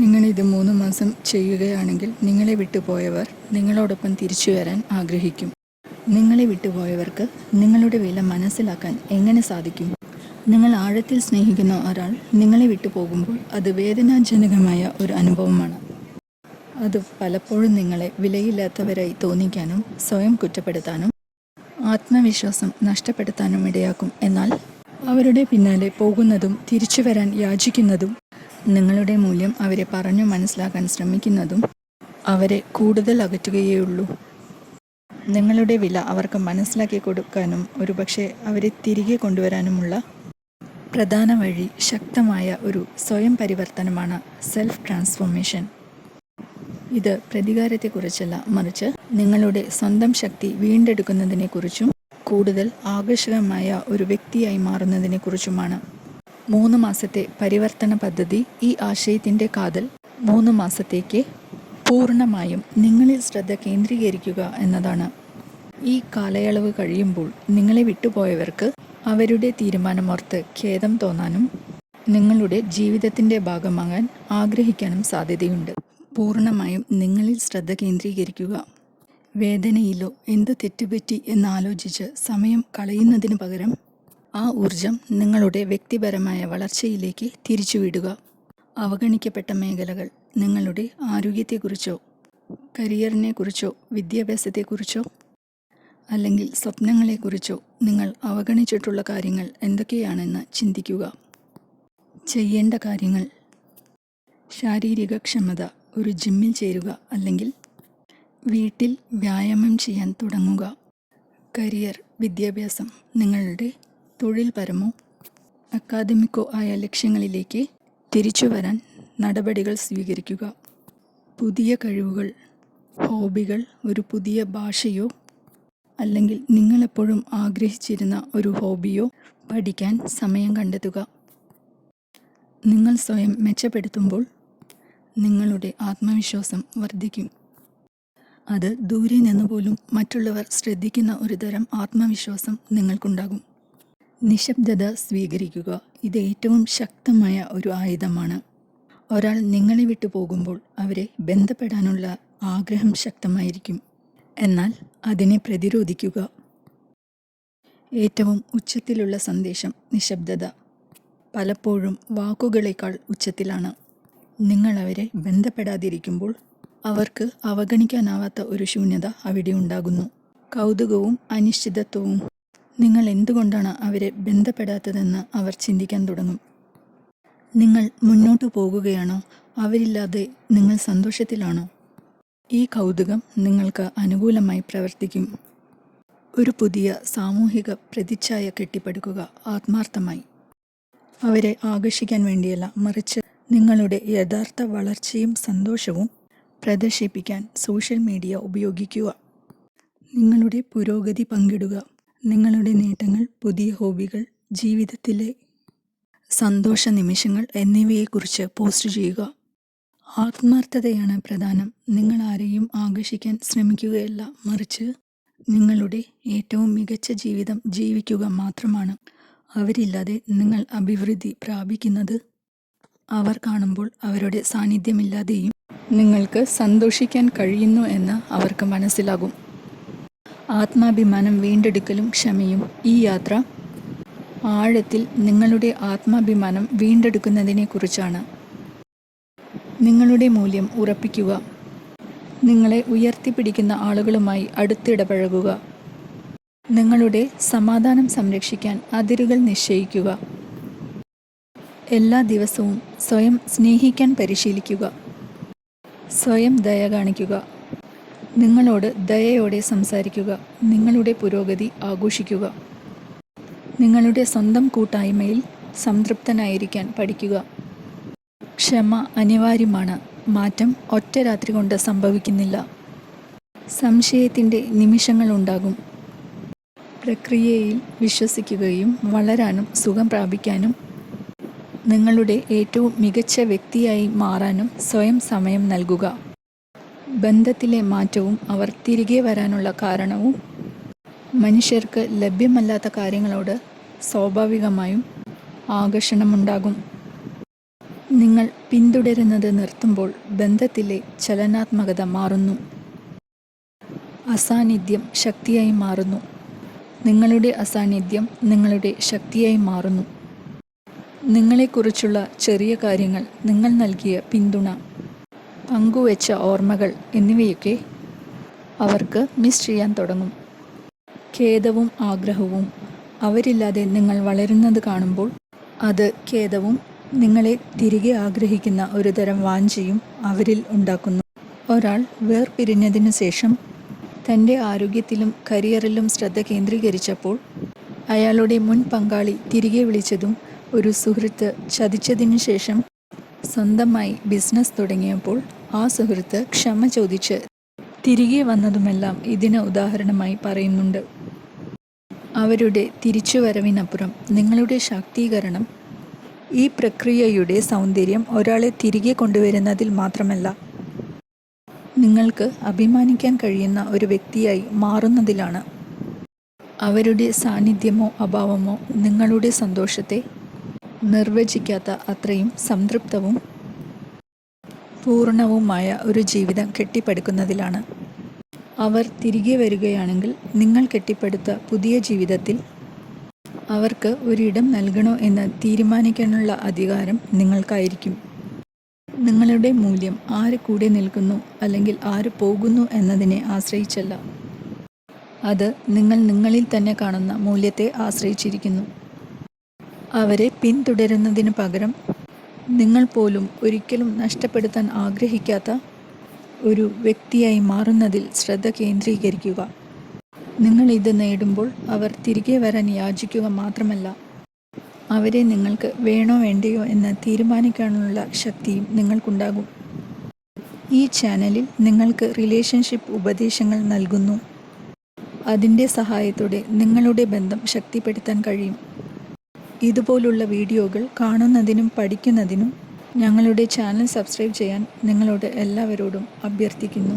നിങ്ങളിത് 3 മാസം ചെയ്യുകയാണെങ്കിൽ നിങ്ങളെ വിട്ടുപോയവർ നിങ്ങളോടൊപ്പം തിരിച്ചു വരാൻ ആഗ്രഹിക്കും. നിങ്ങളെ വിട്ടുപോയവർക്ക് നിങ്ങളുടെ വില മനസ്സിലാക്കാൻ എങ്ങനെ സാധിക്കും? നിങ്ങൾ ആഴത്തിൽ സ്നേഹിക്കുന്ന ഒരാൾ നിങ്ങളെ വിട്ടുപോകുമ്പോൾ അത് വേദനാജനകമായ ഒരു അനുഭവമാണ്. അത് പലപ്പോഴും നിങ്ങളെ വിലയില്ലാത്തവരായി തോന്നിക്കാനും സ്വയം കുറ്റപ്പെടുത്താനും ആത്മവിശ്വാസം നഷ്ടപ്പെടുത്താനും ഇടയാക്കും. എന്നാൽ അവരുടെ പിന്നാലെ പോകുന്നതും തിരിച്ചു വരാൻ യാചിക്കുന്നതും നിങ്ങളുടെ മൂല്യം അവരെ പറഞ്ഞു മനസ്സിലാക്കാൻ ശ്രമിക്കുന്നതും അവരെ കൂടുതൽ അകറ്റുകയേയുള്ളൂ. നിങ്ങളുടെ വില അവർക്ക് മനസ്സിലാക്കി കൊടുക്കാനും ഒരുപക്ഷെ അവരെ തിരികെ കൊണ്ടുവരാനുമുള്ള പ്രധാന വഴി ശക്തമായ ഒരു സ്വയം പരിവർത്തനമാണ് സെൽഫ് ട്രാൻസ്ഫോർമേഷൻ. ഇത് പ്രതികാരത്തെക്കുറിച്ചല്ല, മറിച്ച് നിങ്ങളുടെ സ്വന്തം ശക്തി വീണ്ടെടുക്കുന്നതിനെക്കുറിച്ചും കൂടുതൽ ആകർഷകമായ ഒരു വ്യക്തിയായി മാറുന്നതിനെക്കുറിച്ചുമാണ്. 3 മാസത്തെ പരിവർത്തന പദ്ധതി. ഈ ആശയത്തിൻ്റെ കാതൽ 3 മാസത്തേക്ക് പൂർണ്ണമായും നിങ്ങളിൽ ശ്രദ്ധ കേന്ദ്രീകരിക്കുക എന്നതാണ്. ഈ കാലയളവ് കഴിയുമ്പോൾ നിങ്ങളെ വിട്ടുപോയവർക്ക് അവരുടെ തീരുമാനമോർത്ത് ഖേദം തോന്നാനും നിങ്ങളുടെ ജീവിതത്തിൻ്റെ ഭാഗമാകാൻ ആഗ്രഹിക്കാനും സാധ്യതയുണ്ട്. പൂർണ്ണമായും നിങ്ങളിൽ ശ്രദ്ധ കേന്ദ്രീകരിക്കുക. വേദനയിലോ എന്ത് തെറ്റുപറ്റി എന്നാലോചിച്ച് സമയം കളയുന്നതിന് പകരം ആ ഊർജം നിങ്ങളുടെ വ്യക്തിപരമായ വളർച്ചയിലേക്ക് തിരിച്ചുവിടുക. അവഗണിക്കപ്പെട്ട മേഖലകൾ, നിങ്ങളുടെ ആരോഗ്യത്തെക്കുറിച്ചോ കരിയറിനെക്കുറിച്ചോ വിദ്യാഭ്യാസത്തെക്കുറിച്ചോ അല്ലെങ്കിൽ സ്വപ്നങ്ങളെക്കുറിച്ചോ നിങ്ങൾ അവഗണിച്ചിട്ടുള്ള കാര്യങ്ങൾ എന്തൊക്കെയാണെന്ന് ചിന്തിക്കുക. ചെയ്യേണ്ട കാര്യങ്ങൾ: ശാരീരിക ക്ഷമത, ഒരു ജിമ്മിൽ ചേരുക അല്ലെങ്കിൽ വീട്ടിൽ വ്യായാമം ചെയ്യാൻ തുടങ്ങുക. കരിയർ, വിദ്യാഭ്യാസം, നിങ്ങളുടെ തൊഴിൽപരമോ അക്കാദമിക്കോ ആയ ലക്ഷ്യങ്ങളിലേക്ക് തിരിച്ചു വരാൻ നടപടികൾ സ്വീകരിക്കുക. പുതിയ കഴിവുകൾ, ഹോബികൾ, ഒരു പുതിയ ഭാഷയോ അല്ലെങ്കിൽ നിങ്ങളെപ്പോഴും ആഗ്രഹിച്ചിരുന്ന ഒരു ഹോബിയോ പഠിക്കാൻ സമയം കണ്ടെത്തുക. നിങ്ങൾ സ്വയം മെച്ചപ്പെടുത്തുമ്പോൾ നിങ്ങളുടെ ആത്മവിശ്വാസം വർദ്ധിക്കും. അത് ദൂരെ നിന്നുപോലും മറ്റുള്ളവർ ശ്രദ്ധിക്കുന്ന ഒരു തരം ആത്മവിശ്വാസം നിങ്ങൾക്കുണ്ടാകും. നിശബ്ദത സ്വീകരിക്കുക. ഇത് ഏറ്റവും ശക്തമായ ഒരു ആയുധമാണ്. ഒരാൾ നിങ്ങളെ വിട്ടു പോകുമ്പോൾ അവരെ ബന്ധപ്പെടാനുള്ള ആഗ്രഹം ശക്തമായിരിക്കും. എന്നാൽ അതിനെ പ്രതിരോധിക്കുക. ഏറ്റവും ഉച്ചത്തിലുള്ള സന്ദേശം നിശബ്ദത. പലപ്പോഴും വാക്കുകളേക്കാൾ ഉച്ചത്തിലാണ്. നിങ്ങൾ അവരെ ബന്ധപ്പെടാതിരിക്കുമ്പോൾ അവർക്ക് അവഗണിക്കാനാവാത്ത ഒരു ശൂന്യത അവിടെ ഉണ്ടാകുന്നു. കൗതുകവും അനിശ്ചിതത്വവും. നിങ്ങൾ എന്തുകൊണ്ടാണ് അവരെ ബന്ധപ്പെടാത്തതെന്ന് അവർ ചിന്തിക്കാൻ തുടങ്ങും. നിങ്ങൾ മുന്നോട്ടു പോകുകയാണോ, അവരില്ലാതെ നിങ്ങൾ സന്തോഷത്തിലാണോ? ഈ കൗതുകം നിങ്ങൾക്ക് അനുകൂലമായി പ്രവർത്തിക്കും. ഒരു പുതിയ സാമൂഹിക പ്രതിച്ഛായ കെട്ടിപ്പടുക്കുക. ആത്മാർത്ഥമായി. അവരെ ആകർഷിക്കാൻ വേണ്ടിയല്ല, മറിച്ച് നിങ്ങളുടെ യഥാർത്ഥ വളർച്ചയും സന്തോഷവും പ്രദർശിപ്പിക്കാൻ സോഷ്യൽ മീഡിയ ഉപയോഗിക്കുക. നിങ്ങളുടെ പുരോഗതി പങ്കിടുക. നിങ്ങളുടെ നേട്ടങ്ങൾ, പുതിയ ഹോബികൾ, ജീവിതത്തിലെ സന്തോഷ നിമിഷങ്ങൾ എന്നിവയെക്കുറിച്ച് പോസ്റ്റ് ചെയ്യുക. ആത്മാർത്ഥതയാണ് പ്രധാനം. നിങ്ങൾ ആരെയും ആകർഷിക്കാൻ ശ്രമിക്കുകയല്ല, മറിച്ച് നിങ്ങളുടെ ഏറ്റവും മികച്ച ജീവിതം ജീവിക്കുക മാത്രമാണ്. അവരില്ലാതെ നിങ്ങൾ അഭിവൃദ്ധി പ്രാപിക്കുന്നത് അവർ കാണുമ്പോൾ അവരുടെ സാന്നിധ്യമില്ലാതെയും നിങ്ങൾക്ക് സന്തോഷിക്കാൻ കഴിയുന്നു എന്ന് അവർക്ക് മനസ്സിലാകും. ആത്മാഭിമാനം വീണ്ടെടുക്കലും ക്ഷമയും. ഈ യാത്ര ആഴത്തിൽ നിങ്ങളുടെ ആത്മാഭിമാനം വീണ്ടെടുക്കുന്നതിനെക്കുറിച്ചാണ്. നിങ്ങളുടെ മൂല്യം ഉറപ്പിക്കുക. നിങ്ങളെ ഉയർത്തിപ്പിടിക്കുന്ന ആളുകളുമായി അടുത്തിടപഴകുക. നിങ്ങളുടെ സമാധാനം സംരക്ഷിക്കാൻ അതിരുകൾ നിശ്ചയിക്കുക. എല്ലാ ദിവസവും സ്വയം സ്നേഹിക്കാൻ പരിശീലിക്കുക. സ്വയം ദയ കാണിക്കുക. നിങ്ങളോട് ദയയോടെ സംസാരിക്കുക. നിങ്ങളുടെ പുരോഗതി ആഘോഷിക്കുക. നിങ്ങളുടെ സ്വന്തം കൂട്ടായ്മയിൽ സംതൃപ്തനായിരിക്കാൻ പഠിക്കുക. ക്ഷമ അനിവാര്യമാണ്. മാറ്റം ഒറ്റ രാത്രി കൊണ്ട് സംഭവിക്കുന്നില്ല. സംശയത്തിൻ്റെ നിമിഷങ്ങളുണ്ടാകും. പ്രക്രിയയിൽ വിശ്വസിക്കുകയും വളരാനും സുഖം പ്രാപിക്കാനും നിങ്ങളുടെ ഏറ്റവും മികച്ച വ്യക്തിയായി മാറാനും സ്വയം സമയം നൽകുക. ബന്ധത്തിലെ മാറ്റവും അവർ തിരികെ വരാനുള്ള കാരണവും. മനുഷ്യർക്ക് ലഭ്യമല്ലാത്ത കാര്യങ്ങളോട് സ്വാഭാവികമായും ആകർഷണമുണ്ടാകും. നിങ്ങൾ പിന്തുടരുന്നത് നിർത്തുമ്പോൾ ബന്ധത്തിലെ ചലനാത്മകത മാറുന്നു. അസാന്നിധ്യം ശക്തിയായി മാറുന്നു. നിങ്ങളുടെ അസാന്നിധ്യം നിങ്ങളുടെ ശക്തിയായി മാറുന്നു. നിങ്ങളെക്കുറിച്ചുള്ള ചെറിയ കാര്യങ്ങൾ, നിങ്ങൾ നൽകിയ പിന്തുണ, പങ്കുവെച്ച ഓർമ്മകൾ എന്നിവയൊക്കെ അവർക്ക് മിസ് ചെയ്യാൻ തുടങ്ങും. ഖേദവും ആഗ്രഹവും അവരില്ലാതെ നിങ്ങൾ വളരുന്നത് കാണുമ്പോൾ അത് ഖേദവും നിങ്ങളെ തിരികെ ആഗ്രഹിക്കുന്ന ഒരു തരം വാഞ്ചയും അവരിൽ ഉണ്ടാക്കുന്നു. ഒരാൾ വേർപിരിഞ്ഞതിനു ശേഷം തൻ്റെ ആരോഗ്യത്തിലും കരിയറിലും ശ്രദ്ധ കേന്ദ്രീകരിച്ചപ്പോൾ അയാളുടെ മുൻ പങ്കാളി തിരികെ വിളിച്ചതും ഒരു സുഹൃത്ത് ചതിച്ചതിനു ശേഷം സ്വന്തമായി ബിസിനസ് തുടങ്ങിയപ്പോൾ ആ സുഹൃത്ത് ക്ഷമ ചോദിച്ച് തിരികെ വന്നതുമെല്ലാം ഇതിന് ഉദാഹരണമായി പറയുന്നുണ്ട്. അവരുടെ തിരിച്ചുവരവിനപ്പുറം നിങ്ങളുടെ ശാക്തീകരണം ഈ പ്രക്രിയയുടെ സൗന്ദര്യം ഒരാളെ തിരികെ കൊണ്ടുവരുന്നതിൽ മാത്രമല്ല, നിങ്ങൾക്ക് അഭിമാനിക്കാൻ കഴിയുന്ന ഒരു വ്യക്തിയായി മാറുന്നതിലാണ്. അവരുടെ സാന്നിധ്യമോ അഭാവമോ നിങ്ങളുടെ സന്തോഷത്തെ നിർവചിക്കാത്ത അത്രയും സംതൃപ്തവും പൂർണ്ണവുമായ ഒരു ജീവിതം കെട്ടിപ്പടുക്കുന്നതിലാണ്. അവർ തിരികെ വരികയാണെങ്കിൽ നിങ്ങൾ കെട്ടിപ്പടുത്ത പുതിയ ജീവിതത്തിൽ അവർക്ക് ഒരിടം നൽകണോ എന്ന് തീരുമാനിക്കാനുള്ള അധികാരം നിങ്ങൾക്കായിരിക്കും. നിങ്ങളുടെ മൂല്യം ആര് കൂടെ നിൽക്കുന്നു അല്ലെങ്കിൽ ആര് പോകുന്നു എന്നതിനെ ആശ്രയിച്ചല്ല, അത് നിങ്ങൾ നിങ്ങളിൽ തന്നെ കാണുന്ന മൂല്യത്തെ ആശ്രയിച്ചിരിക്കുന്നു. അവരെ പിന്തുടരുന്നതിന് പകരം നിങ്ങൾ പോലും ഒരിക്കലും നഷ്ടപ്പെടുത്താൻ ആഗ്രഹിക്കാത്ത ഒരു വ്യക്തിയായി മാറുന്നതിൽ ശ്രദ്ധ കേന്ദ്രീകരിക്കുക. നിങ്ങൾ ഇത് നേടുമ്പോൾ അവർ തിരികെ വരാൻ യാചിക്കുക മാത്രമല്ല, അവരെ നിങ്ങൾക്ക് വേണോ വേണ്ടയോ എന്ന് തീരുമാനിക്കാനുള്ള ശക്തിയും നിങ്ങൾക്കുണ്ടാകും. ഈ ചാനലിൽ നിങ്ങൾക്ക് റിലേഷൻഷിപ്പ് ഉപദേശങ്ങൾ നൽകുന്നു. അതിൻ്റെ സഹായത്തോടെ നിങ്ങളുടെ ബന്ധം ശക്തിപ്പെടുത്താൻ കഴിയും. ഇതുപോലുള്ള വീഡിയോകൾ കാണുന്നതിനും പഠിക്കുന്നതിനും ഞങ്ങളുടെ ചാനൽ സബ്സ്ക്രൈബ് ചെയ്യാൻ നിങ്ങളോട് എല്ലാവരോടും അഭ്യർത്ഥിക്കുന്നു.